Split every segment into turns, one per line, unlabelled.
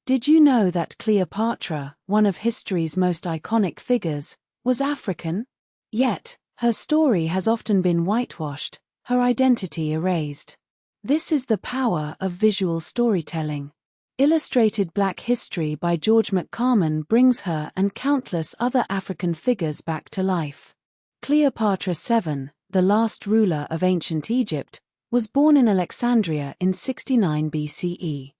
Did you know that Cleopatra, one of history's most iconic figures, was African? Yet, her story has often been whitewashed, her identity erased. This is the power of visual storytelling. Illustrated Black History by George McCarman brings her and countless other African figures back to life. Cleopatra VII, the last ruler of ancient Egypt, was born in Alexandria in 69 BCE.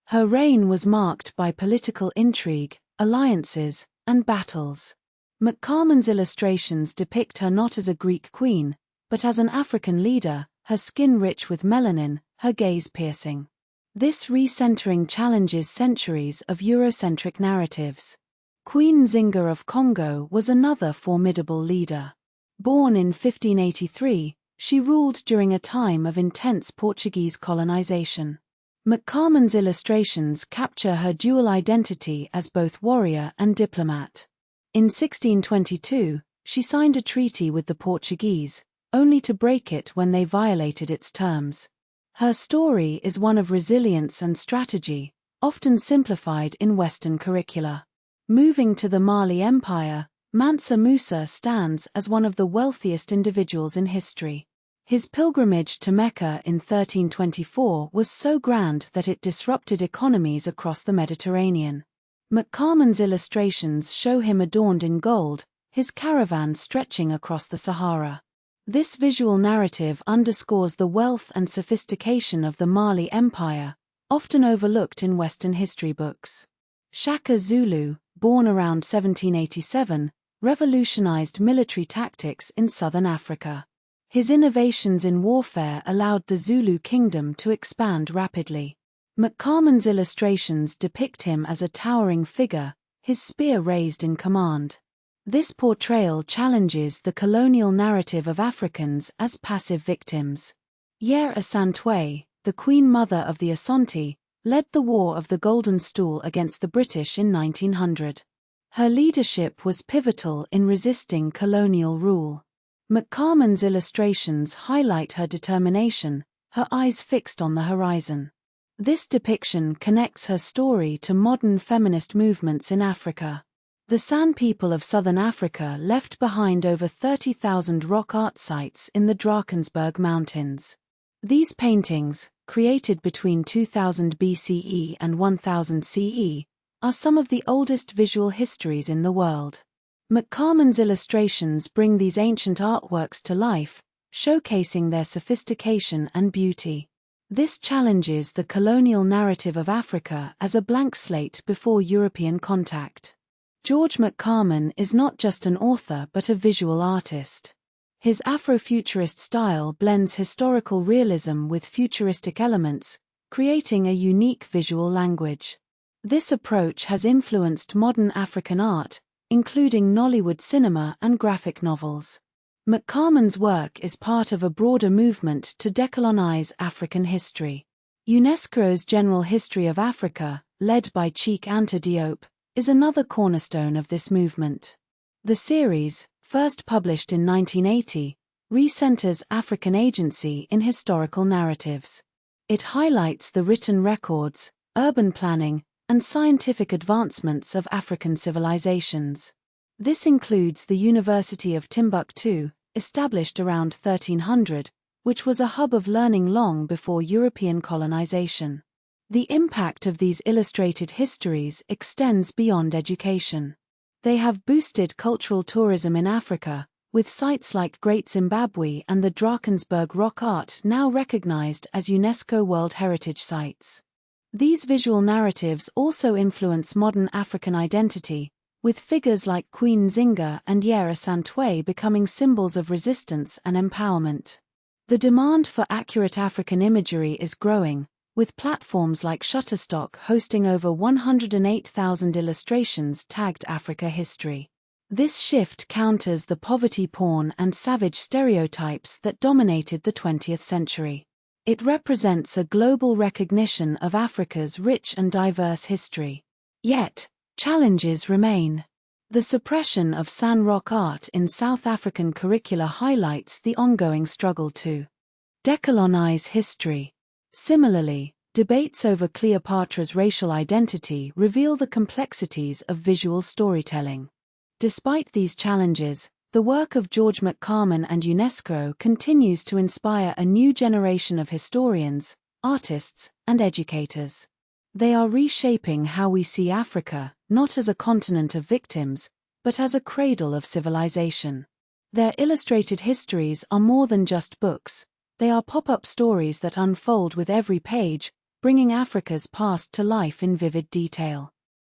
Her reign was marked by political intrigue, alliances, and battles. McCarman's illustrations depict her not as a Greek queen, but as an African leader, her skin rich with melanin, her gaze piercing. This recentering challenges centuries of Eurocentric narratives. Queen Nzinga of Congo was another formidable leader. Born in 1583, she ruled during a time of intense Portuguese colonization. McCarman's illustrations capture her dual identity as both warrior and diplomat. In 1622, she signed a treaty with the Portuguese, only to break it when they violated its terms. Her story is one of resilience and strategy, often simplified in Western curricula. Moving to the Mali Empire, Mansa Musa stands as one of the wealthiest individuals in history. His pilgrimage to Mecca in 1324 was so grand that it disrupted economies across the Mediterranean. McCarman's illustrations show him adorned in gold, his caravan stretching across the Sahara. This visual narrative underscores the wealth and sophistication of the Mali Empire, often overlooked in Western history books. Shaka Zulu, born around 1787, revolutionized military tactics in southern Africa. His innovations in warfare allowed the Zulu kingdom to expand rapidly. McCarman's illustrations depict him as a towering figure, his spear raised in command. This portrayal challenges the colonial narrative of Africans as passive victims. Yer Asantewaa, the Queen Mother of the Asante, led the War of the Golden Stool against the British in 1900. Her leadership was pivotal in resisting colonial rule. McCarman's illustrations highlight her determination, her eyes fixed on the horizon. This depiction connects her story to modern feminist movements in Africa. The San people of southern Africa left behind over 30,000 rock art sites in the Drakensberg Mountains. These paintings, created between 2000 BCE and 1000 CE, are some of the oldest visual histories in the world. McCarman's illustrations bring these ancient artworks to life, showcasing their sophistication and beauty. This challenges the colonial narrative of Africa as a blank slate before European contact. George McCarman is not just an author but a visual artist. His Afrofuturist style blends historical realism with futuristic elements, creating a unique visual language. This approach has influenced modern African art, including Nollywood cinema and graphic novels. McCarman's work is part of a broader movement to decolonize African history. UNESCO's General History of Africa, led by Cheikh Anta Diop, is another cornerstone of this movement. The series, first published in 1980, recenters African agency in historical narratives. It highlights the written records, urban planning, and scientific advancements of African civilizations. This includes the University of Timbuktu, established around 1300, which was a hub of learning long before European colonization. The impact of these illustrated histories extends beyond education. They have boosted cultural tourism in Africa, with sites like Great Zimbabwe and the Drakensberg rock art now recognized as UNESCO World Heritage Sites. These visual narratives also influence modern African identity, with figures like Queen Nzinga and Yer Asantewaa becoming symbols of resistance and empowerment. The demand for accurate African imagery is growing, with platforms like Shutterstock hosting over 108,000 illustrations tagged Africa history. This shift counters the poverty porn and savage stereotypes that dominated the 20th century. It represents a global recognition of Africa's rich and diverse history. Yet, challenges remain. The suppression of San rock art in South African curricula highlights the ongoing struggle to decolonize history. Similarly, Debates over Cleopatra's racial identity reveal the complexities of visual storytelling. Despite these challenges, the work of George McCarman and UNESCO continues to inspire a new generation of historians, artists, and educators. They are reshaping how we see Africa, not as a continent of victims, but as a cradle of civilization. Their illustrated histories are more than just books. They are pop-up stories that unfold with every page, bringing Africa's past to life in vivid detail.